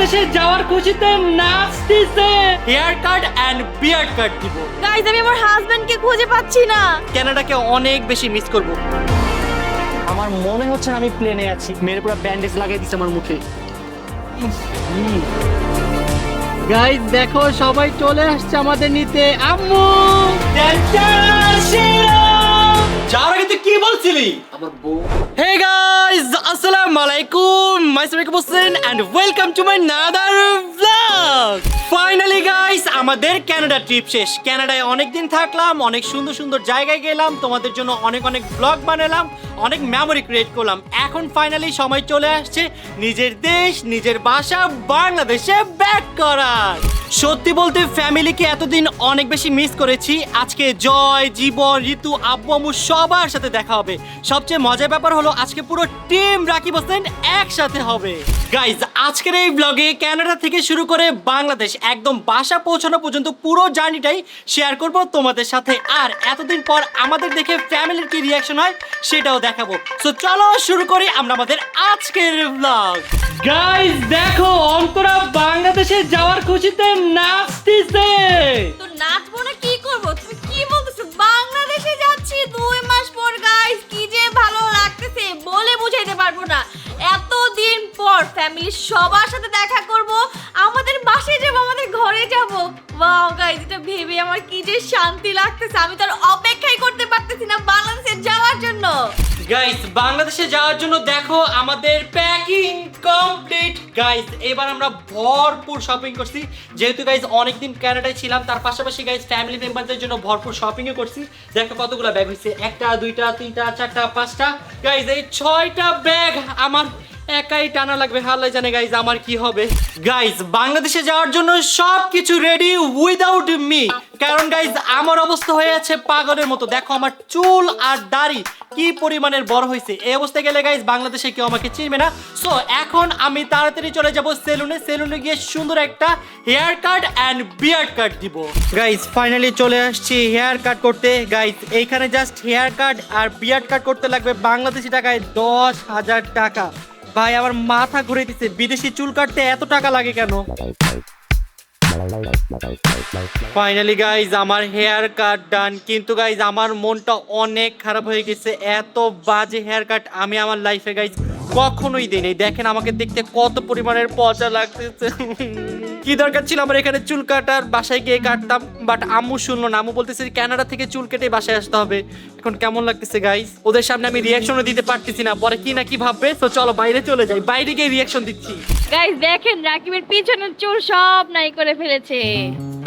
বাংলাদেশে যাওয়ার খুশিতে নাচতেছে। হেয়ার কাট এন্ড বিয়ার্ড কাট দিব। গাইস আমি আমার হাজবেন্ডকে খুঁজে পাচ্ছি না। কানাডাকে অনেক বেশি মিস করব। আমার মনে হচ্ছে আমি প্লেনে আছি। মেরে পুরো ব্যান্ডেজ লাগিয়ে দিচ্ছে আমার মুখে। গাইস দেখো সবাই চলে আসছে আমাদের নিতে। আম্মু যাওয়ার আগে তুই কি বলছিলি? আমার বউ। হে গাইস আসসালামু আলাইকুম, myself Hossain and welcome to my another blog. Finally guys আমাদের কানাডা ট্রিপ শেষ। কানাডায় অনেক দিন থাকলাম, অনেক সুন্দর সুন্দর জায়গায় গেলাম, তোমাদের জন্য অনেক অনেক ব্লগ বানালাম, অনেক মেমোরি ক্রিয়েট করলাম। এখন ফাইনালি সময় চলে আসছে নিজের দেশ, নিজের বাসা বাংলাদেশে ব্যাক করার। সত্যি বলতে ফ্যামিলিকে এতদিন অনেক বেশি মিস করেছি। আজকে জয়, জীবন, ঋতু, আব্বু আম্মু সবার সাথে দেখা হবে। সবচেয়ে মজার ব্যাপার হলো আজকে পুরো টিম রাকিব হোসেন একসাথে হবে। গাইজ আজকের এই ব্লগে কানাডা থেকে শুরু করে বাংলাদেশ একদম বাসা পৌঁছানো পর্যন্ত পুরো জার্নিটাই শেয়ার করব তোমাদের সাথে। আর এতদিন পর আমাদের দেখে ফ্যামিলির কি রিয়াকশন হয় সেটাও দেখাবো। সো চলো শুরু করি আমরা আমাদের আজকের ব্লগ। গাইজ দেখো অন্তরা বাংলাদেশে যাওয়ার খুশিতে নাচতেছে। তো নাচবো না কি করবো? তুমি কি বলতেছো? বাংলাদেশে যাচ্ছি 2 মাস পর। গাইস কি যে ভালো লাগতেছে বলে বুঝাইতে পারবো না। এতদিন পর ফ্যামিলির সবার সাথে দেখা করব, আমাদের বাসায় যাব, আমাদের ঘরে যাব। ওয়াও গাইস এটা ভেবে আমার কি যে শান্তি লাগতেছে। আমি তো আর অপেক্ষাই করতে পারতেছি না বাংলাদেশে যাওয়ার জন্য। গাইস বাংলাদেশে যাওয়ার জন্য দেখো আমাদের প্যাকিং কমপ্লিট। গাইস এবার আমরা ভরপুর শপিং করছি। যেহেতু গাইস অনেকদিন কানাডায় ছিলাম, তার পাশাপাশি গাইস ফ্যামিলি মেম্বারদের জন্য ভরপুর শপিংও করছি। দেখো কতগুলো ব্যাগ হয়েছে, 1টা 2টা 3টা 4টা 5টা। গাইস এই 6টা ব্যাগ আমার একাই টানা লাগবে। হালাই জানে গাইস আমার কি হবে। গাইস বাংলাদেশে যাওয়ার জন্য সবকিছু রেডি উইদাউট মি। কারণ গাইস আমার অবস্থা হয়ে আছে পাগলের মতো। দেখো আমার চুল আর দাড়ি কি পরিমাণের বড় হয়েছে। এই অবস্থায় গেলে গাইস বাংলাদেশে কেউ আমাকে চিনবে না। সো এখন আমি তাড়াতাড়ি চলে যাব সেলুনে। সেলুনে গিয়ে সুন্দর একটা হেয়ার কাট এন্ড বিয়ার্ড কাট দিব। গাইস ফাইনালি চলে আসছি হেয়ার কাট করতে। গাইস এইখানে জাস্ট হেয়ার কাট আর বিয়ার্ড কাট করতে লাগবে বাংলাদেশি টাকায় 10,000 টাকা। ভাই আমার মাথা ঘুরে দিচ্ছে, বিদেশি চুল কাটতে এত টাকা লাগে কেন? ফাইনালি গাইজ আমার হেয়ার কাট ডান। কিন্তু গাইজ আমার মনটা অনেক খারাপ হয়ে গেছে। এত বাজে হেয়ার কাট আমি আমার লাইফে গাইজ কখনোই দিই নাই। দেখেন আমাকে দেখতে কত পরিমাণের পচা লাগতেছে। কি দরকার ছিল আমার এখানে চুল কাটার? বাসায় গিয়ে কাটতাম, বাট আম্মু শুনলো না। আম্মু বলতেছে কানাডা থেকে চুল কেটে বাসায় আসতে হবে। এখন কেমন লাগতেছে গাইজ? ওদের সামনে আমি রিয়াকশনও দিতে পারতেছি না, পরে কি না কি ভাববে। তো চলো বাইরে চলে যাই, বাইরে গিয়ে রিয়াকশন দিচ্ছি। গাইস দেখেন রাকিবের পিছনের চুল সব নাই করে ফেলেছে।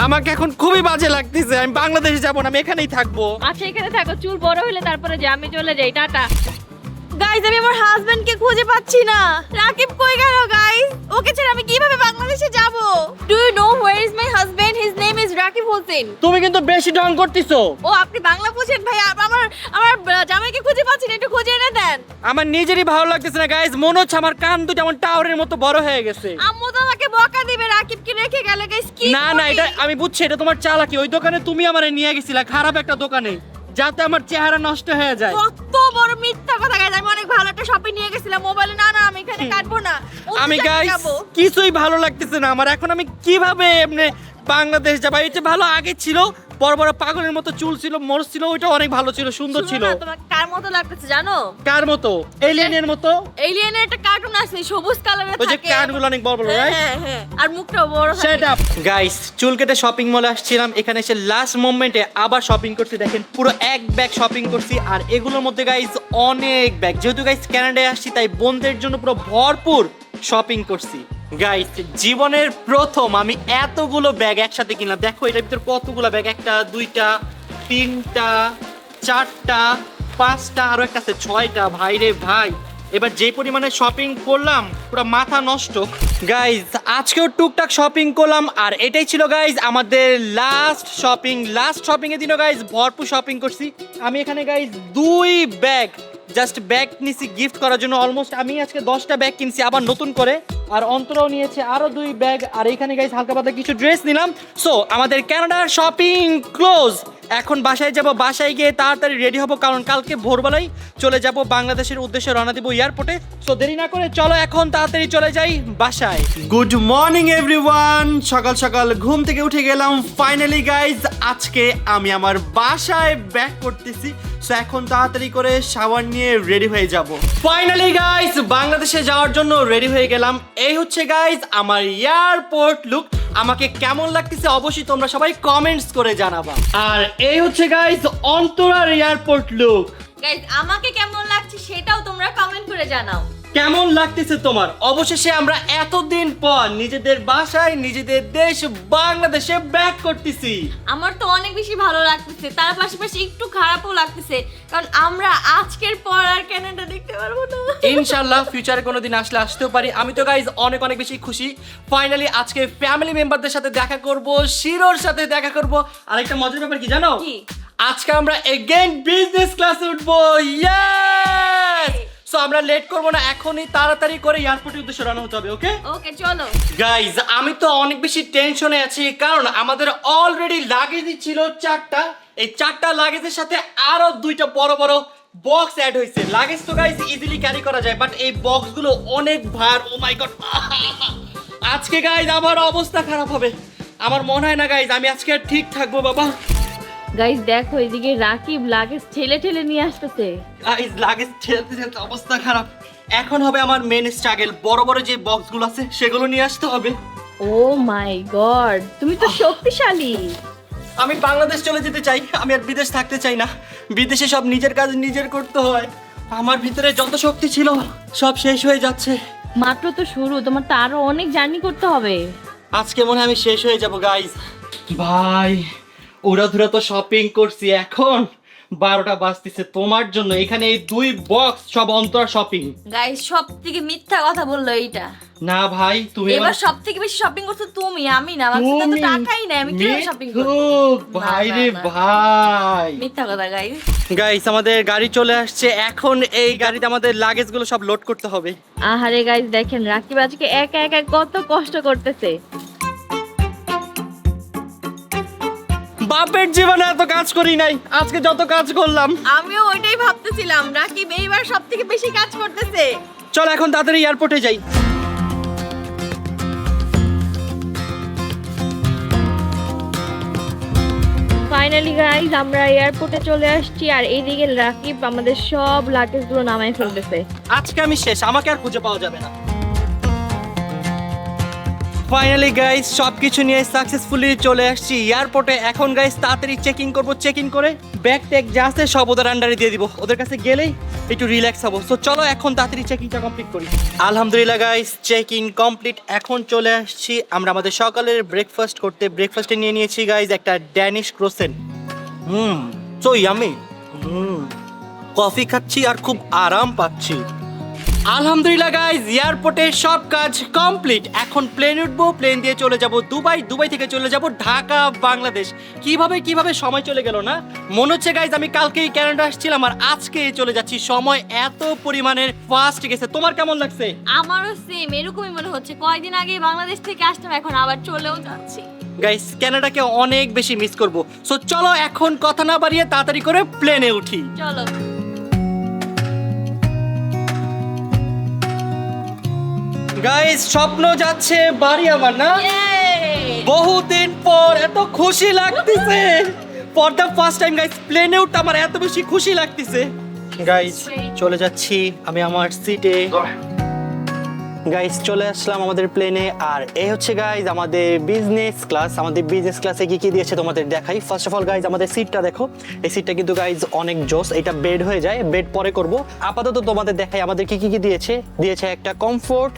আমাকে এখন খুবই বাজে লাগতেছে। আমি বাংলাদেশে যাবো না, আমি এখানেই থাকবো। আচ্ছা এখানে থাকো, চুল বড় হলে তারপরে যে আমি চলে যাই। টাটা। গাইস আমি আমার হাজবেন্ডকে খুঁজে পাচ্ছি না। রাকিব কই গেল গাইস? ওকে ছেড়ে আমি কিভাবে বাংলাদেশে যাব? Do you know where is my husband? His name is Rakib Hossain. তুমি কিন্তু বেশি ঢং করতেছো। ও আপনি বাংলা বুঝেন ভাই? আমার আমার জামাইকে খুঁজে পাচ্ছি না, একটু খুঁজে এনে দেন। আমার নিজেরই ভালো লাগতেছে না গাইজ। মনে হচ্ছে আমার কান দুটো যেমন টাওয়ারের মতো বড় হয়ে গেছে। আম্মু তো আমাকে বকা দিবে। রাকিবকে রেখে গেল গাইস। কি না না এটা আমি বুঝছি, এটা তোমার চালাকি। ওই দোকানে তুমি আমারে নিয়ে গেছিলা, খারাপ একটা দোকানে, যাতে আমার চেহারা নষ্ট হয়ে যায়। কত বড় মিথ্যা কথা গাইস। আমি অনেক ভালো একটা শপিং নিয়ে গেছিলাম মোবাইলে। না না আমি এখানে কাটবো না। আমি গাইজ কিছুই ভালো লাগতেছে না আমার। এখন আমি কিভাবে এমনি বাংলাদেশ যাবো? এটা ভালো আগে ছিল, বড় বড় পাগলের মতো চুল ছিল, মোড় ছিল, ওইটা অনেক ভালো ছিল, সুন্দর ছিল। তোমার কার মতো লাগতেছে জানো? কার মতো? এলিয়েনের মতো। এলিয়েনের একটা কার্টুন আছে সবুজ কালারের ওই যে থাকে। কানগুলো অনেক বড় বড়, রাইট? হ্যাঁ হ্যাঁ আর মুখটাও বড় থাকে। Shut up guys. চুল কেটে শপিং মলে আসছিলাম, এখানে এসে লাস্ট মোমেন্টে আবার শপিং করছি। দেখেন পুরো এক ব্যাগ শপিং করছি। আর এগুলোর মধ্যে গাইস অনেক ব্যাগ। যেহেতু গাইস কানাডায় আসছি তাই বোনদের জন্য পুরো ভরপুর শপিং করছি। গাইস জীবনের প্রথম আমি এতগুলো ব্যাগ একসাথে কিনলাম। দেখো এটার ভিতর কতগুলো ব্যাগ, 1টা 2টা 3টা 4টা 5টা আরো একটা আছে 6টা। ভাই রে ভাই, এবার যে পরিমাণে শপিং করলাম পুরো মাথা নষ্ট। গাইজ আজকেও টুকটাক শপিং করলাম। আর এটাই ছিল গাইজ আমাদের লাস্ট শপিং এর দিনও গাইজ ভরপুর শপিং করছি। আমি এখানে গাইজ 2 ব্যাগ জাস্ট ব্যাগ নিছি গিফট করার জন্য। অলমোস্ট আমি আজকে 10টা ব্যাগ কিনছি আবার নতুন করে। আর অন্তরাও নিয়েছে আরো 2 ব্যাগ। আর এখানে গাইজ হালকা পাতলা কিছু ড্রেস নিলাম। সো আমাদের কানাডার শপিং ক্লোজ। এখন বাসায় যাব, বাসায় গিয়ে তাড়াতাড়ি রেডি হব, কারণ কালকে ভোরবেলায় চলে যাব বাংলাদেশের উদ্দেশ্যে, রওনা দিব এয়ারপোর্টে। সো দেরি না করে চলো এখন তাড়াতাড়ি চলে যাই বাসায়। গুড মর্নিং এভরিওয়ান, সকাল সকাল ঘুম থেকে উঠে গেলাম ফাইনালি গাইজ। আজকে আমি আমার বাসায় ব্যাক করতেছি। সো এখন তাড়াতাড়ি করে শাওয়ার নিয়ে রেডি হয়ে যাব। ফাইনালি গাইজ বাংলাদেশে যাওয়ার জন্য রেডি হয়ে গেলাম। এই হচ্ছে গাইজ আমার এয়ারপোর্ট লুক। আমাকে কেমন লাগতেছে অবশ্যই তোমরা সবাই কমেন্টস করে জানাবা। আর এই হচ্ছে গাইজ অন্তরার এয়ারপোর্ট লুক। গাইস আমাকে কেমন লাগছে সেটাও তোমরা কমেন্ট করে জানাও। কেমন লাগতেছে তোমার? অবশেষে আমরা এতদিন পর নিজেদের বাসায়, নিজেদের দেশ বাংলাদেশে ব্যাক করতেছি। আমার তো অনেক বেশি ভালো লাগতেছে, তার পাশাপাশি একটু খারাপও লাগতেছে, কারণ আমরা আজকের পর আর কানাডা দেখতে পারবো না। ইনশাআল্লাহ ফিউচারে কোনোদিন আসলে আসতেও পারি। আমি তো গাইজ অনেক অনেক বেশি খুশি। ফাইনালি আজকে ফ্যামিলি মেম্বারদের সাথে দেখা করব, শিরোর সাথে দেখা করব। আরেকটা মজার ব্যাপার কি জানো? কি? আজকে আমরা এগেইন বিজনেস ক্লাসে উঠবো। ইয়েস! সো আমরা লেট করব না, এখনই তাড়াতাড়ি করে এয়ারপোর্টের উদ্দেশ্যে রওনা হতে হবে। ওকে ওকে চলো। গাইজ আমি তো অনেক বেশি টেনশনে আছি, কারণ আমাদের অলরেডি লাগেজ ছিল 4টা। এই 4টা লাগেজের সাথে আরো 2টা বড় বড় বক্স অ্যাড হয়েছে। লাগেজ তো গাইজ ইজিলি ক্যারি করা যায়, বাট এই বক্সগুলো অনেক ভার। ও মাই গড, আজকে গাইজ আমার অবস্থা খারাপ হবে। আমার মনে হয় না গাইজ আমি আজকে আর ঠিক থাকবো বাবা। গাইস দেখো এদিকে রাকিব লাগেজ ঠেলে ঠেলে নিয়ে আসতেছে। গাইজ লাগেজ ঠেলতে ঠেলতে অবস্থা খারাপ। এখন হবে আমার মেন স্ট্রাগল, বড় বড় যে বক্সগুলো আছে সেগুলো নিয়ে আসতে হবে। ও মাই গড, তুমি তো শক্তিশালী। আমি বাংলাদেশ চলে যেতে চাই, আমি আর বিদেশ থাকতে চাই না। বিদেশে সব নিজের কাজ নিজের করতে হয়। আমার ভিতরে যত শক্তি ছিল সব শেষ হয়ে যাচ্ছে। মাত্র তো শুরু, তোমার তো আরো অনেক জার্নি করতে হবে। আজকে মনে হয় আমি শেষ হয়ে যাব গাইজ। ভাই উড়াধুরা তো শপিং করছি, এখন 12টা বাজতেছে তোমার জন্য। এখানে এই 2 বক্স সব অন্তরা শপিং। গাইস সবথেকে মিথ্যা কথা বললো এইটা। না ভাই তুমি এবার সবথেকে বেশি শপিং করছো তুমি, আমি না। আমার কাছে তো টাকাই নাই, আমি কিভাবে শপিং করব? ভাই রে ভাই, মিথ্যা কথা গাইস। গাইস আমাদের গাড়ি চলে আসছে, এখন এই গাড়িতে আমাদের লাগেজগুলো সব লোড করতে হবে। আহারে গাইস দেখেন রাকিব আজকে একা একা কত কষ্ট করতেছে। বাপের জীবনে এত কাজ করি নাই, আজকে যত কাজ করলাম। আমিও ওইটাই ভাবতেছিলাম, রাকিব এইবার সবথেকে বেশি কাজ করতেছে। চল এখন তাড়াতাড়ি এয়ারপোর্টে যাই। ফাইনালি গাইস আমরা এয়ারপোর্টে চলে আসছি, আর এইদিকে রাকিব আমাদের সব লাগেজগুলো নামায় ফেলতেছে। আজকে আমি শেষ, আমাকে আর খুঁজে পাওয়া যাবে না। ফাইনালি গাইস সবকিছু নিয়ে সাকসেসফুলি চলে আসছি এয়ারপোর্টে। এখন গাইস তাড়াতাড়ি চেকিং করব, চেকিং করে ব্যাগ ট্যাগ যা আছে সব ওদের আন্ডারে দিয়ে দিব। ওদের কাছে গেলেই একটু রিল্যাক্স হবো। সো চলো এখন তাড়াতাড়ি চেকিংটা কমপ্লিট করি। আলহামদুলিল্লাহ গাইস চেকিং কমপ্লিট। এখন চলে আসছি আমরা আমাদের সকালের ব্রেকফাস্ট করতে। ব্রেকফাস্টে নিয়ে নিয়েছি গাইস একটা Danish croissant. So yummy. Coffee খাচ্ছি আর খুব আরাম পাচ্ছি। আলহামদুলিল্লাহ গাইজ এয়ারপোর্টে সব কাজ কমপ্লিট। এখন প্লেন উঠবো, প্লেন দিয়ে চলে যাব দুবাই, দুবাই থেকে চলে যাব ঢাকা বাংলাদেশ। কিভাবে সময় চলে গেল না মনে হচ্ছে গাইজ আমি কালকেই কানাডা আসছিলাম আর আজকে চলে যাচ্ছি। সময় এত পরিমাণের ফাস্ট গেছে। তোমার কেমন লাগছে? আমারও সেম এরকমই মনে হচ্ছে, কয়েকদিন আগে বাংলাদেশ থেকে আসলাম, এখন আবার চলেও যাচ্ছি। গাইজ কানাডাকে অনেক বেশি মিস করব। সো চলো এখন কথা না বাড়িয়ে তাড়াতাড়ি করে প্লেনে উঠি। চলো। গাইজ স্বপ্ন যাচ্ছে বাড়ি আমার, না Yay! বহুদিন পর এত খুশি লাগতেছে। For the first time guys প্লেনে উঠতে আমার এত বেশি খুশি লাগতেছে। গাইস চলে যাচ্ছি আমি আমার সিটে। গাইস চলে আসলাম আমাদের প্লেনে, আর এই হচ্ছে গাইস আমাদের বিজনেস ক্লাস। আমাদের বিজনেস ক্লাসে কি কি দিয়েছে তোমাদের দেখাই। ফার্স্ট অফ অল গাইস আমাদের সিটটা দেখো, এই সিটটা কিন্তু গাইস অনেক জোস। এটা বেড হয়ে যায়, বেড পরে করব। আপাতত তোমাদের দেখাই আমাদের কি কি দিয়েছে। দিয়েছে একটা কমফোর্ট,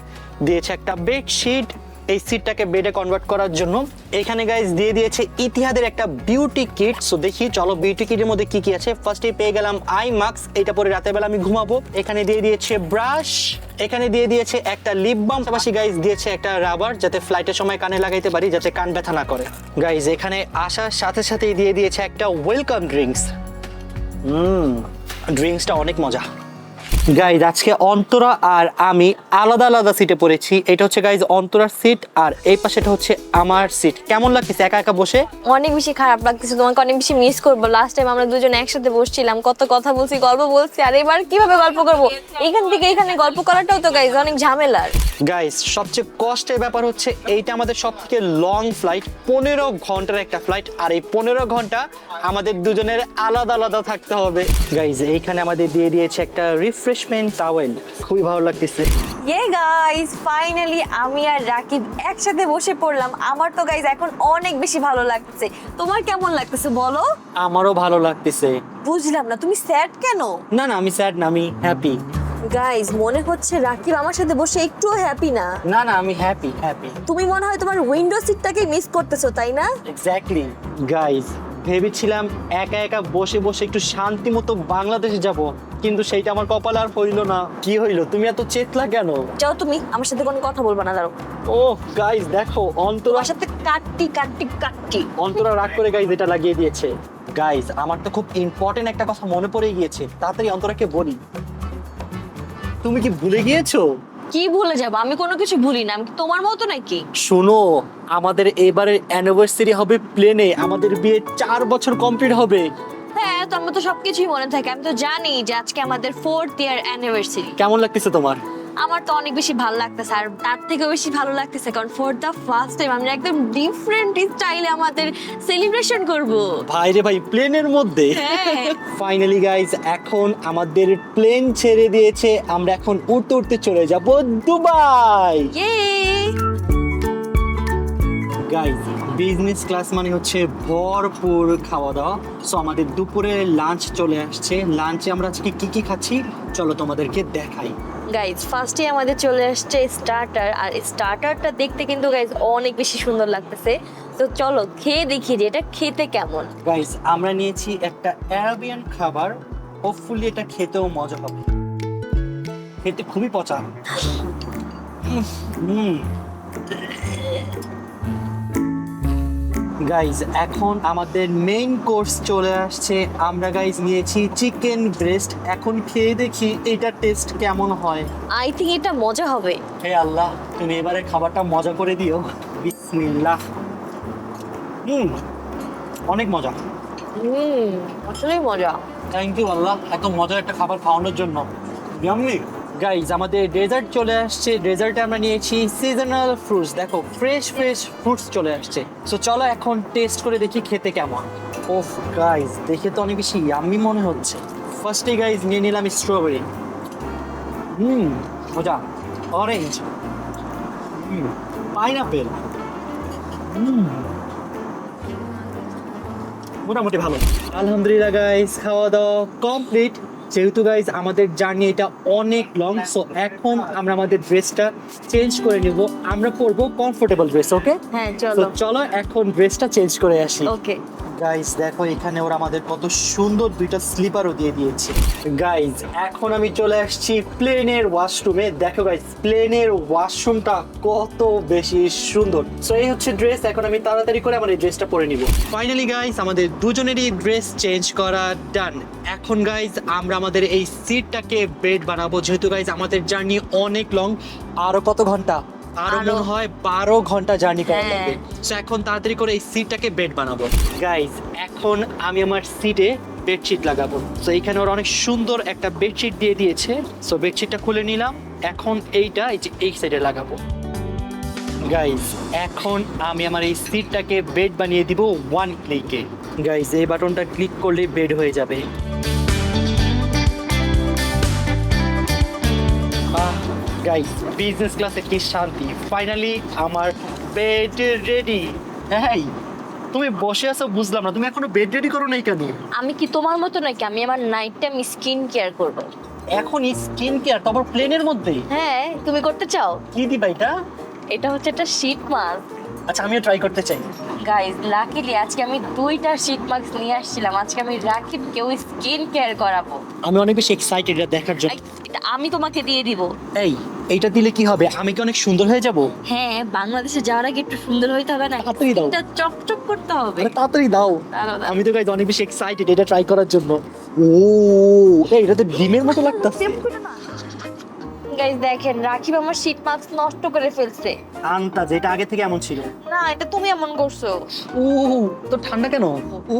দিয়েছে একটা বেডশিট এই সিটটাকে বেডে কনভার্ট করার জন্য। এখানে গাইস দিয়ে দিয়েছে ইতিহাদের একটা বিউটি কিট। সো দেখি চলো বিউটি কিটের মধ্যে কি কি আছে। ফার্স্টে পেয়ে গেলাম আই মাস্ক, এটা পরে রাতের বেলা আমি ঘুমাবো। এখানে দিয়ে দিয়েছে ব্রাশ, এখানে দিয়ে দিয়েছে একটা লিপ বাম, পাশাপাশি গাইস দিয়েছে একটা রাবার যাতে ফ্লাইটের সময় কানে লাগাইতে পারি, যাতে কান ব্যথা না করে। গাইস এখানে আসার সাথে সাথেই দিয়ে দিয়েছে একটা ওয়েলকাম ড্রিঙ্কস। ড্রিঙ্কসটা অনেক মজা। গাইজ আজকে অন্তরা আর আমি আলাদা আলাদা সিটে পড়েছি। এটা হচ্ছে গাইজ অন্তরার সিট আর এই পাশেটা হচ্ছে আমার সিট। কেমন লাগতেছে একা একা বসে? অনেক বেশি খারাপ লাগতেছে, তোমাকে অনেক বেশি মিস করবো। লাস্ট টাইম আমরা দুজন একসাথে বসছিলাম, কত কথা বলছি, গল্প বলছি, আর এবার কিভাবে গল্প করবো? এখান থেকে এখানে গল্প করাটাও তো গাইজ অনেক ঝামেলার। গাইজ সবচেয়ে কষ্টের ব্যাপার হচ্ছে এইটা আমাদের সবথেকে লং ফ্লাইট, 15 ঘন্টার একটা ফ্লাইট, আর এই 15 ঘন্টা আমাদের দুজনের আলাদা আলাদা থাকতে হবে। গাইজ এইখানে আমাদের দিয়ে দিয়েছে একটা রিফ্রেশমেন্ট টাওয়েল, খুবই ভালো লাগতেছে। ইয়ে গাইস, ফাইনালি আমি আর রাকিব একসাথে বসে পড়লাম। আমার তো গাইস এখন অনেক বেশি ভালো লাগছে। তোমার কেমন লাগতেছে বলো? আমারও ভালো লাগতেছে। বুঝলাম না, তুমি স্যাড কেন? না না, আমি স্যাড না, আমি হ্যাপি। গাইস মনে হচ্ছে রাকিব আমার সাথে বসে একটুও হ্যাপি না। না না, আমি হ্যাপি। তুমি মনে হয় তোমার উইন্ডো সিটটাকে মিস করতেছো, তাই না? এক্স্যাক্টলি। গাইজ ভেবেছিলাম একা একা বসে বসে একটু শান্তি মতো বাংলাদেশে যাব, কিন্তু সেইটা আমার কপালে আর হইল না। কি হইলো? তুমি এত চেতলা কেন? যাও, তুমি আমার সাথে কোনো কথা বলবা না, দাঁড়াও। ও গাইজ দেখো, অন্তরা তোমার সাথে কাটটি। অন্তরা রাগ করে গাইজ এটা লাগিয়ে দিয়েছে। গাইজ আমার তো খুব ইম্পর্টেন্ট একটা কথা মনে পড়ে গিয়েছে, তাড়াতাড়ি অন্তরাকে বলি। তুমি কি ভুলে গিয়েছো? কি ভুলে যাবো? আমি কোনো কিছু ভুলি না, আমি কি তোমার মতো নাকি? শোনো, আমাদের এবারের অ্যানিভার্সারি হবে প্লেনে। আমাদের বিয়ে 4 বছর কমপ্লিট হবে। হ্যাঁ, তো আমার তো সবকিছুই মনে থাকে। আমি তো জানি যে আজকে আমাদের 4th ইয়ার অ্যানিভার্সারি। কেমন লাগতেছে তোমার? আমার তো অনেক বেশি ভালো লাগতেছে, আর তার থেকেও বেশি ভালো লাগতেছে কারণ ফর দ্য ফার্স্ট টাইম আমরা একদম ডিফারেন্ট স্টাইলে আমাদের সেলিব্রেশন করব। ভাই রে ভাই, প্লেনের মধ্যে। হ্যাঁ। ফাইনালি গাইজ এখন আমাদের প্লেন ছেড়ে দিয়েছে, আমরা এখন উড়তে উড়তে চলে যাব দুবাই। ইয়ে! গাইজ বিজনেস ক্লাস মানে হচ্ছে ভরপুর খাওয়া দাওয়া। সো আমাদের দুপুরে লাঞ্চ চলে আসছে। লাঞ্চে আমরা আজকে কি কি খাচ্ছি চলো তোমাদেরকে দেখাই। গাইজ ফার্স্টে আমাদের চলে আসছে স্টার্টার, আর স্টার্টারটা দেখতে কিন্তু গাইজ অনেক বেশি সুন্দর লাগতেছে। তো চলো খেয়ে দেখি যে এটা খেতে কেমন। গাইজ আমরা নিয়েছি একটা অ্যারাবিয়ান খাবার, হোপফুলি এটা খেতেও মজা হবে। খেতে খুবই পচা। গাইজ এখন আমাদের মেইন কোর্স চলে আসছে। আমরা গাইজ নিয়েছি চিকেন ব্রেস্ট। এখন খেয়ে দেখি এটা টেস্ট কেমন হয়। আই থিঙ্ক এটা মজা হবে। হে আল্লাহ, তুমি এবারে খাবারটা মজা করে দিও। বিসমিল্লাহ। অনেক মজা। আসলেই মজা। থ্যাংক ইউ আল্লাহ, এত মজার একটা খাবার খাওয়ানোর জন্য। ইয়াম্মি। গাইজ আমাদের ডেজার্ট চলে আসছে। ডেজার্টে আমরা নিয়েছি সিজনাল ফ্রুটস। দেখো ফ্রেশ ফ্রুটস চলে আসছে। সো চলো এখন টেস্ট করে দেখি খেতে কেমন। ওফ গাইজ, দেখে তো অনেক বেশি ইয়াম্মি মনে হচ্ছে। ফার্স্টে গাইজ নিয়ে নিলাম স্ট্রবেরি। মজা। অরেঞ্জ। পাইনাপেল। মোটামুটি ভালো। আলহামদুলিল্লাহ গাইজ, খাওয়া দাওয়া কমপ্লিট। যেহেতু গাইজ আমাদের জার্নি এটা অনেক লং, সো এখন আমরা আমাদের ড্রেসটা চেঞ্জ করে নিব। আমরা পরবো কমফোর্টেবল ড্রেস। ওকে? হ্যাঁ তো চলো। চলো এখন ড্রেসটা চেঞ্জ করে আসি। ওকে। গাইজ দেখো এখানে ওরা আমাদের কত সুন্দর দুইটা স্লিপারও দিয়ে দিয়েছে। গাইজ এখন আমি চলে আসছি প্লেনের ওয়াশরুমে। দেখো গাইজ প্লেনের ওয়াশরুমটা কত বেশি সুন্দর। সো এই হচ্ছে ড্রেস। এখন আমি তাড়াতাড়ি করে আমার এই ড্রেসটা পরে নিব। ফাইনালি গাইজ আমাদের দুজনেরই ড্রেস চেঞ্জ করা ডান। এখন গাইজ আমরা আমাদের এই সিটটাকে বেড বানাবো। যেহেতু গাইজ আমাদের জার্নি অনেক লং, আরো কত ঘন্টা? আরো মনে হয় 12 ঘন্টা জার্নি করা লাগবে। সো এখন তাড়াতাড়ি করে এই সিটটাকে বেড বানাবো। গাইজ এখন আমি আমার সিটে বেডশিট লাগাবো। সো এইখানে ওরা অনেক সুন্দর একটা বেডশিট দিয়ে দিয়েছে। সো বেডশিটটা খুলে নিলাম। এখন এইটা এই সাইডে লাগাবো। গাইজ এখন আমি আমার এই সিটটাকে বেড বানিয়ে দিব 1 ক্লিকে। গাইজ এই বাটনটা ক্লিক করলে বেড হয়ে যাবে। গাইজ বিজনেস ক্লাসে কি শান্তি। ফাইনালি আমার বেড রেডি। হ্যাঁ, তুমি বসে আছো বুঝলাম না, তুমি এখনো বেড রেডি করো নাই কেন? আমি কি তোমার মতো নাকি? আমি আমার নাইট টাইম স্কিন কেয়ার করব। এখন স্কিন কেয়ার, তারপর প্লেনের মধ্যে? হ্যাঁ, তুমি করতে চাও? কি দিবা এটা? এটা হচ্ছে একটা শীট মাস্ক। আচ্ছা আমিও ট্রাই করতে চাই। গাইজ লাকিলি আজকে আমি 2টা শীট মাস্ক নিয়ে আসছিলাম। আজকে আমি রাকিবকেও স্কিন কেয়ার করাবো। আমি অনেক বেশি এক্সাইটেড এটা দেখার জন্য। এটা আমি তোমাকে দিয়ে দিব। এই এইটা দিলে কি হবে, আমি কি অনেক সুন্দর হয়ে যাব? হ্যাঁ, বাংলাদেশে যাওয়ার আগে একটু সুন্দর হইতে হবে না? তাড়াতাড়ি দাও। এটা চকচক করতে হবে। আরে তাড়াতাড়ি দাও। দাঁড়াও, দাঁড়াও। আমি তো গাইজ অনেক বেশি এক্সাইটেড এটা ট্রাই করার জন্য। ও এটা তো ডিমের মতো লাগতেছে। গাইস দেখেন, রাকিব আমার শীট মাস্ক নষ্ট করে ফেলছে। আন্তাজ এটা আগে থেকে এমন ছিল। না, এটা তুমি এমন করছো। ও তো ঠান্ডা কেন? ও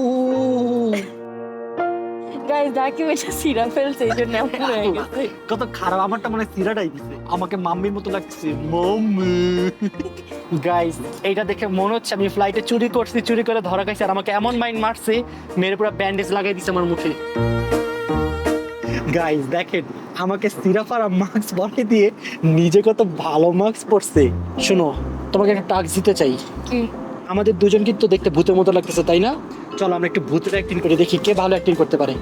গাইস রাকিব এটা সিরা ফেলছে, এই জন্য এমন হয়ে গেছে। কত খারাপ, আমারটা মনে হয় সিরাটাই দিছে। আমাকে মাম্মির মতো লাগছে, মাম্মি। গাইস এইটা দেখে মনে হচ্ছে আমি ফ্লাইটে চুরি করছি, চুরি করে ধরা খাইছি, আর আমাকে এমন মাইন্ড মারছে, মেরে পুরো ব্যান্ডেজ লাগাই দিছে আমার মুখে। গাইস দেখেন আমাকে সিরাপ আর মাস্ক পরে দিয়ে নিজে কত ভালো মাস্ক পরছে। শোনো, তোমাকে একটা টাস্ক দিতে চাই। কি? আমাদের দুজন কিন্তু দেখতে ভূতের মতো লাগতেছে, তাই না? চলো আমরা একটু ভূতের অ্যাক্টিং করে দেখি কে ভালো অ্যাক্টিং করতে পারে।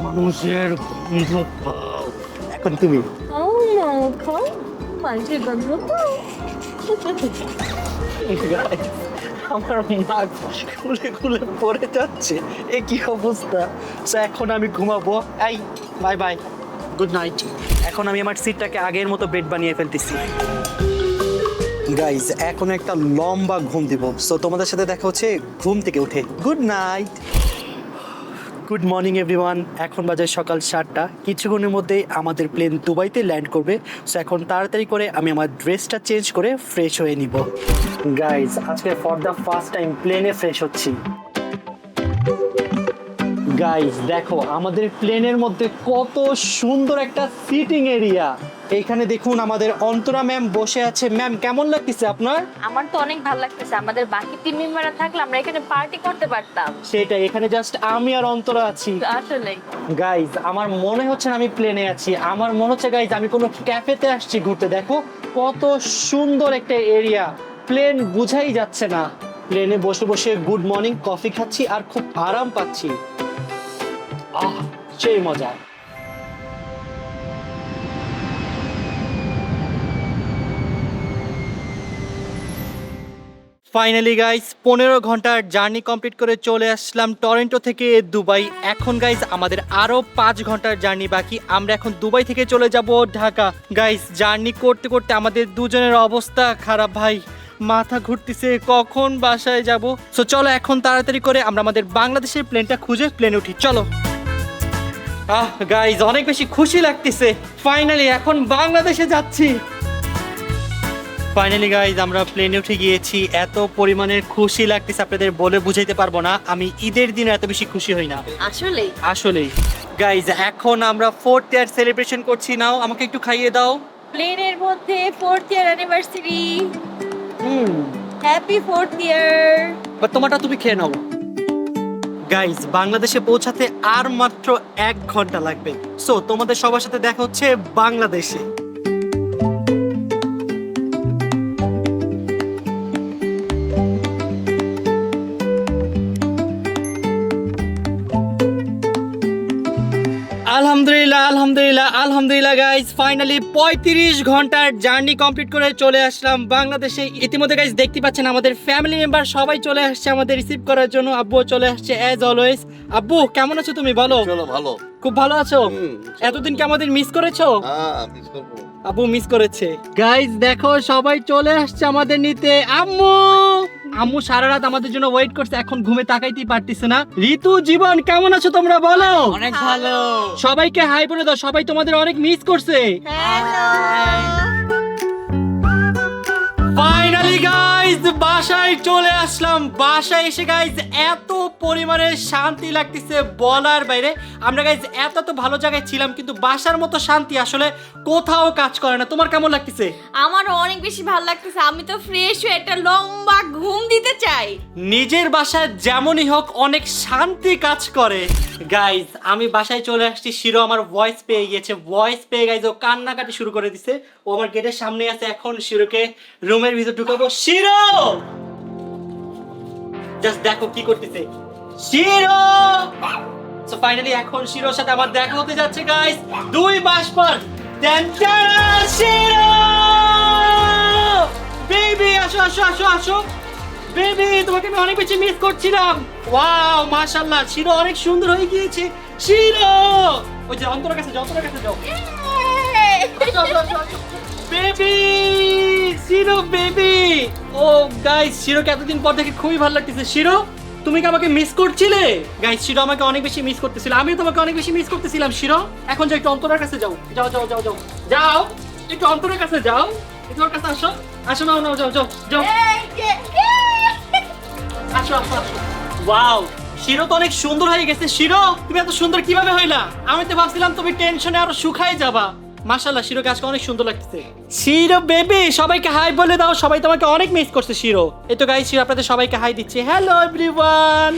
মানুষের গন্ধ পাও। এখন তুমি। মানুষের গন্ধ। আমার মাস্ক খুলে খুলে পড়ে যাচ্ছে, এ কি অবস্থা। So, এখন আমি ঘুমাবো। এই বাই বাই, গুড নাইট। এখন আমি আমার সিটটাকে আগের মতো বেড বানিয়ে ফেলতেছি। গাইজ এখন একটা লম্বা ঘুম দিব। সো তোমাদের সাথে দেখা হচ্ছে ঘুম থেকে উঠে। Good night, good morning everyone. এখন বাজে সকাল 7টা। কিছুক্ষণের মধ্যেই আমাদের প্লেন দুবাইতে ল্যান্ড করবে। সো এখন তাড়াতাড়ি করে আমি আমার ড্রেসটা চেঞ্জ করে ফ্রেশ হয়ে নিব। গাইজ আজকে ফর দ্য ফার্স্ট টাইম প্লেনে ফ্রেশ হচ্ছি। গাইজ দেখো আমাদের প্লেনের মধ্যে কত সুন্দর একটা সিটিং এরিয়া। এখানে দেখুন আমাদের অন্তরা ম্যাম বসে আছে। ম্যাম কেমন লাগতেছে আপনার? আমার তো অনেক ভালো লাগতেছে। আমাদের বাকি টিম মেম্বাররা থাকলে আমরা এখানে পার্টি করতে পারতাম। সেটাই, এখানে জাস্ট আমি আর অন্তরা আছি। আসলে গাইজ আমার মনে হচ্ছে না আমি প্লেনে আছি, আমার মনে হচ্ছে গাইজ আমি কোনো ক্যাফেতে আসছি ঘুরতে। দেখো কত সুন্দর একটা এরিয়া, প্লেন বুঝাই যাচ্ছে না। প্লেনে বসে বসে গুড মর্নিং কফি খাচ্ছি আর খুব আরাম পাচ্ছি। আহ সেই মজা। ফাইনালি গাইস 15 ঘন্টার জার্নি কমপ্লিট করে চলে আসলাম টরন্টো থেকে দুবাই। এখন গাইস আমাদের আরো 5 ঘন্টার জার্নি বাকি। আমরা এখন দুবাই থেকে চলে যাব ঢাকা। গাইস জার্নি করতে করতে আমাদের দুজনের অবস্থা খারাপ ভাই, মাথা ঘুরতেছে কখন বাসায় যাব। সো চলো এখন তাড়াতাড়ি করে আমরা আমাদের বাংলাদেশের প্লেনটা খুঁজে প্লেনে উঠি। চলো। গাইস অনেক বেশি খুশি লাগতেছে, ফাইনালি এখন বাংলাদেশে যাচ্ছি। ফাইনালি গাইজ আমরা প্লেনে উঠে গিয়েছি। এত পরিমাণের খুশি লাগতেছে আপনাদের বলে বুঝাইতে পারবো না। আমি ঈদের দিনে এত বেশি খুশি হই না আসলেই। গাইজ এখন আমরা 4th ইয়ার সেলিব্রেশন করছি। নাও আমাকে একটু খাইয়ে দাও। প্লেনের মধ্যে 4th year anniversary. Happy 4th year. But তোমারটা তুমি খেয়ে নাও। গাইজ বাংলাদেশে পৌঁছাতে আর মাত্র 1 ঘন্টা লাগবে। সো তোমাদের সবার সাথে দেখা হচ্ছে বাংলাদেশে। আলহামদুলিল্লাহ আলহামদুলিল্লাহ আলহামদুলিল্লাহ গাইজ ফাইনালি 35 ঘন্টার জার্নি কমপ্লিট করে চলে আসলাম বাংলাদেশে। ইতিমধ্যে গাইজ দেখতে পাচ্ছেন আমাদের ফ্যামিলি মেম্বার সবাই চলে আসছে আমাদের রিসিভ করার জন্য। আব্বু চলে আসছে অ্যাজ অলওয়েজ। আব্বু কেমন আছো তুমি বলো? চলো ভালো। খুব ভালো আছো? এতদিন কি আমাদের মিস করেছো? হ্যাঁ মিস করব। আব্বু মিস করেছে। গাইজ দেখো সবাই চলে আসছে আমাদের নিতে। আম্মু সারা রাত আমাদের জন্য ওয়েট করছে, এখন ঘুমে তাকাইতেই পারতেছে না। ঋতু জীবন কেমন আছো তোমরা বলো? অনেক ভালো। সবাইকে হাই বলে দাও, সবাই তোমাদের অনেক মিস করছে। ফাইনালি গাইজ বাসায় চলে আসলাম। বাসায় এসে গাইজ এত পরিমাণে শান্তি লাগতেছে বলার বাইরে। আমরা গাইজ এত ভালো জায়গায় ছিলাম, কিন্তু বাসার মতো শান্তি আসলে কোথাও কাজ করে না। তোমার কেমন লাগতেছে? আমারও অনেক বেশি ভালো লাগতেছে। আমি তো ফ্রেশ হয়ে একটা লম্বা ঘুম দিতে চাই। নিজের বাসায় যেমনই হোক অনেক শান্তি কাজ করে। গাইজ আমি বাসায় চলে আসছি, শিরো আমার ভয়েস পেয়ে গিয়েছে। ভয়েস পেয়ে গাইজ ও কান্নাকাটি শুরু করে দিছে। ও আমার গেটের সামনে আছে, এখন শিরোকে রুমের ভিতর ঢুকাবো। শিরো জাস্ট দেখো কি করতেছে শিরো। সো ফাইনালি এখন শিরোর সাথে আমার দেখা হতে যাচ্ছে গাইজ 2 মাস পর। শিরো বেবি আসো আসো আসো আসো বেবি, তোমাকে আমি অনেক বেশি মিস করছিলাম। ওয়াও মাশাআল্লাহ শিরো অনেক সুন্দর হয়ে গিয়েছে। শিরো ওই যে অন্তরের কাছে যাও, অন্তরের কাছে যাও। Baby Shiro baby. ও গাইস, শিরোকে এতদিন পর দেখে খুবই ভালো লাগতেছে। শিরো, তুমি কি আমাকে মিস করছিলে? গাইস, শিরো আমাকে অনেক বেশি মিস করতেছিল, আমিও তোমাকে অনেক বেশি মিস করতেছিলাম। শিরো, এখন যাও, একটু অন্তরের কাছে যাও। যাও যাও যাও যাও যাও, একটু অন্তরের কাছে যাও। একটু ওর কাছে আসো। আসো, নাও নাও, যাও যাও যাও। আসো আসো আসো। ওয়াও, শিরো তো অনেক সুন্দর হয়ে গেছে। শিরো, তুমি এত সুন্দর কিভাবে হইলা? আমি তো ভাবছিলাম তুমি টেনশনে আরো শুকায় যাবা। মাশাআল্লাহ, শিরোকে আজকে অনেক সুন্দর লাগতেছে। শিরো বেবি, সবাইকে হাই বলে দাও। সবাই তোমাকে অনেক মিস করছে শিরো। এই তো গাইস, শিরো আপনাদের সবাইকে হাই দিচ্ছে। Hello everyone.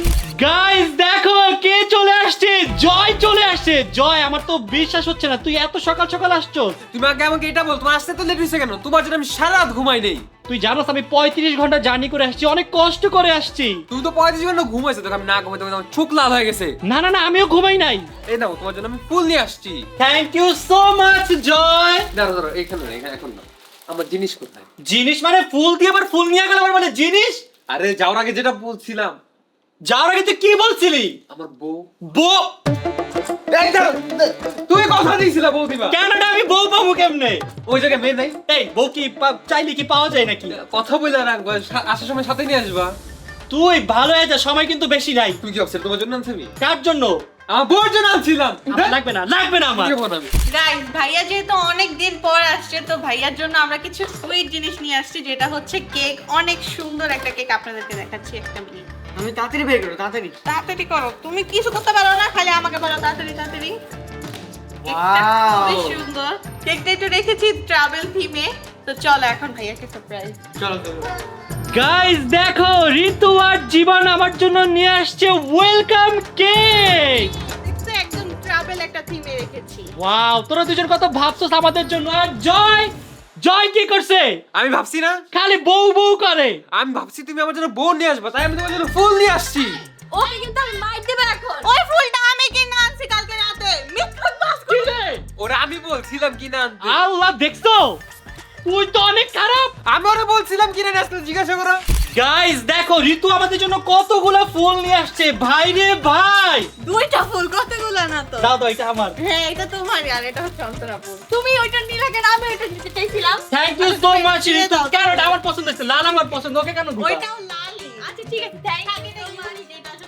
গাইস দেখো কে চলে আসছে। জয় চলে আসছে। জয়, আমার তো বিশ্বাস হচ্ছে না তুই এত সকাল সকাল আসছো। তুমি আগে আমাকে এটা বল, তোমার আসতে তো লেট হয়েছে কেন? তোমার জন্য আমি সারা রাত ঘুমাই নেই। তুই জানোস আমি 35 ঘন্টা জার্নি করে আসছি, অনেক কষ্ট করে আসছি। তুমি তো 35 ঘন্টা ঘুমাইছো, দেখো আমি না ঘুমাইতে ঘুমাইতে আমার চোখ লাল হয়ে গেছে। না না না, আমিও ঘুমাই নাই। এই নাও, তোমার জন্য আমি ফুল নিয়ে আসছি। থ্যাংক ইউ সো মাচ জয়। দাঁড়াও দাঁড়াও, এখানে না, এখন না। আমার জিনিস কোথায়? জিনিস মানে ফুল দিয়ে আবার ফুল নিয়ে গেল মানে জিনিস? আরে যাওয়ার আগে যেটা বলছিলাম। যাওয়ার আগে তুই কি বলছিলি? আমার বউ। বউ? এই দাঁড়াও, তুই কথা দিয়েছিলা বউ দিবা। কানাডা আমি বউ পাবো কেমনে? ওই জায়গায় মেয়ে নাই। এই বউ কি চাইলে কি পাওয়া যায় নাকি? কথা বলে রাখবা, আসার সময় সাথে নিয়ে আসবা। তুই ভালো হয়ে যা, সময় কিন্তু বেশি নাই। তুমি কি ভাবছিলে তোমার জন্য আনছি আমি? কার জন্য? আমার বউর জন্য আনছিলাম। লাগবে না, লাগবে না আমার। কি বলবো আমি? গাইস, ভাইয়া যেহেতু অনেক দিন পর আসছে, তো ভাইয়ার জন্য আমরা কিছু সুইট জিনিস নিয়ে আসছি, যেটা হচ্ছে কেক। অনেক সুন্দর একটা কেক আপনাদেরকে দেখাচ্ছি। একটা মিনিট, আমি তাড়াতাড়ি বের করো, তাড়াতাড়ি। তাড়াতাড়ি করো। তুমি কিছু করতে পারো না, খালি আমাকে বলো তাড়াতাড়ি তাড়াতাড়ি। কেকটা Wow! খুবই সুন্দর। কেকটা একটু রেখেছি ট্রাভেল থিমে। তো চলো এখন ভাইয়াকে সারপ্রাইজ। চলো চলো। গাইস দেখো, ঋতু আর জীবন আমার জন্য নিয়ে আসছে ওয়েলকাম কেক। দেখছো, একদম ট্রাভেল একটা থিমে রেখেছি। ওয়াও, তোরা দুজন কত ভাবছস আমাদের জন্য। আর জয়, জয় কি করছে? আমি ভাবছি না, খালি বউ বউ করে। আমি ভাবছি তুমি আমার জন্য বউ নিয়ে আসবা, তাই আমি তোমার জন্য ফুল নিয়ে আসছি। ওকে কিন্তু আমি মাইর দেব এখন। ওই ফুলটা আমি কিনে আনছি কালকে রাতে। মিথ্যা বাস কি রে? ওরা আমি বলছিলাম কিনা আনতে। আল্লাহ, দেখছো তুই তো অনেক খারাপ। আমি ওরা বলছিলাম কিনা নিয়ে আসতে, জিজ্ঞাসা করো। গাইস দেখো, ঋতু আমাদের জন্য কতগুলো ফুল নিয়ে আসছে। ভাই রে ভাই, দুইটা ফুল কতগুলো না তো। দাও দাও, এটা আমার। হ্যাঁ, এটা তোমার আর এটা হচ্ছে অন্তরা ফুল। তুমি ওইটা নিলে কেন? আমি ওইটা নিতে চাইছিলাম। থ্যাংক ইউ সো মাচ ঋতু। কেন এটা আমার পছন্দ হচ্ছে, লাল আমার পছন্দ, ওকে কেন দিবা? ওইটাও লালই। আচ্ছা ঠিক আছে, thank you so much.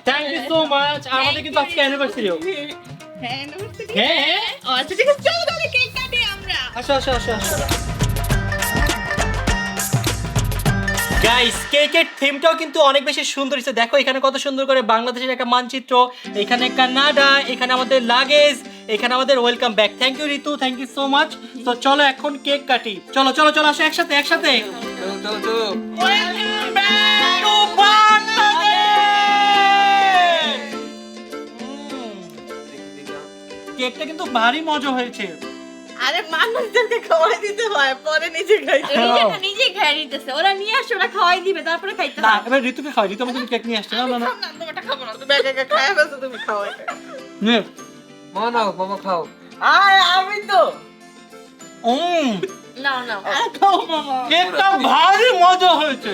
Thank you so much. আমাদের কিন্তু আজকে অ্যানিভার্সারিও। হ্যাঁ, নমস্তে। হ্যাঁ, আচ্ছা ঠিক আছে, চলো তাহলে কেক কাটি আমরা। আসো আসো আসো আসো। গাইস, কেকের থিমটাও কিন্তু অনেক বেশি সুন্দর হয়েছে। দেখো এখানে কত সুন্দর করে বাংলাদেশের একটা মানচিত্র, এখানে কানাডা, এখানে আমাদের লাগেজ, এখানে আমাদের welcome back. Thank you Ritu, thank you so much. তো চলো এখন কেক কাটি। চলো চলো চলো, আসো একসাথে একসাথে। চলো চলো চলো। Welcome back to Bangladesh. কেকটা কিন্তু ভারী মজা হয়েছে। আরে মানুষদেরকে খাওয়াই দিতে হয়, পরে নিজে খাইতে হয়। নিজেটা নিজে খাই নিতেছে। ওরা নিয়ে আসে, ওরা খাওয়াই দিবে, তারপরে খাইতে না, হয়। এবার ঋতুকে খাওয়াই। ঋতু আমাকে কেক নিয়ে আসছে। না না না, খাও না, তোমারটা খাবো না। তুমি একা একা খাইয়া ফেলছো, তুমি খাও এটা। নে। মামা নাও, মামা খাও। আমি তো নাও নাও। কেকটা ভারী মজা হয়েছে।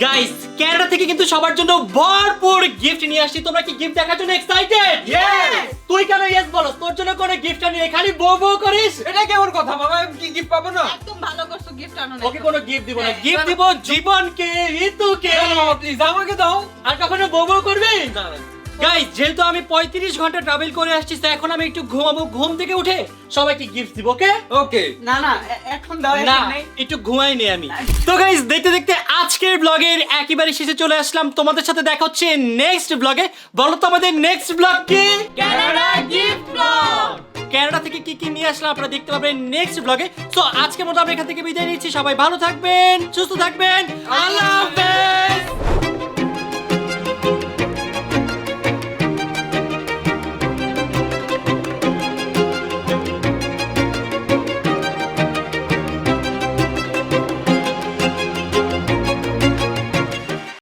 গাইস, ক্যানাডা থেকে কিন্তু সবার জন্য ভরপুর গিফট নিয়ে আসছি। তোমরা কি গিফট দেখার জন্য এক্সাইটেড? Yes! তুই কেন ইয়েস বলো? তোর জন্য কোনো গিফট আনিয়ে খালি বউ বউ করিস? এটা কেমন কথা মামা? আমি কি গিফট পাবো না? একদম ভালো করছো, গিফট আনো না। ওকে কোনো গিফট দিব না। গিফট দিব জীবনকে, ঋতুকে। কেন মামা, প্লিজ আমাকে দাও। আর কখনো বউ বউ করবি? না না। গাইস, যেহেতু আমি 35 ঘন্টা ট্রাভেল করে আসছি, তো এখন আমি একটু ঘুমাবো। ঘুম থেকে উঠে সবাইকে গিফট দিব, ওকে? ওকে। না না, এখন দাও, না, এখন নেই। একটু ঘুমাই নি আমি। তো গাইস, দেখতে দেখতে আজকের ব্লগের একেবারে শেষে চলে আসলাম। তোমাদের সাথে দেখা হচ্ছে নেক্সট ব্লগে। বলো তো আমাদের নেক্সট ব্লগ কি? Canada gift blog. কানাডা থেকে কি কি নিয়ে আসলাম আপনারা দেখতে পাবেন নেক্সট ব্লগে। সো আজকের মতো আমরা এখান থেকে বিদায় নিচ্ছি। সবাই ভালো থাকবেন, সুস্থ থাকবেন। আল্লাহ হাফেজ।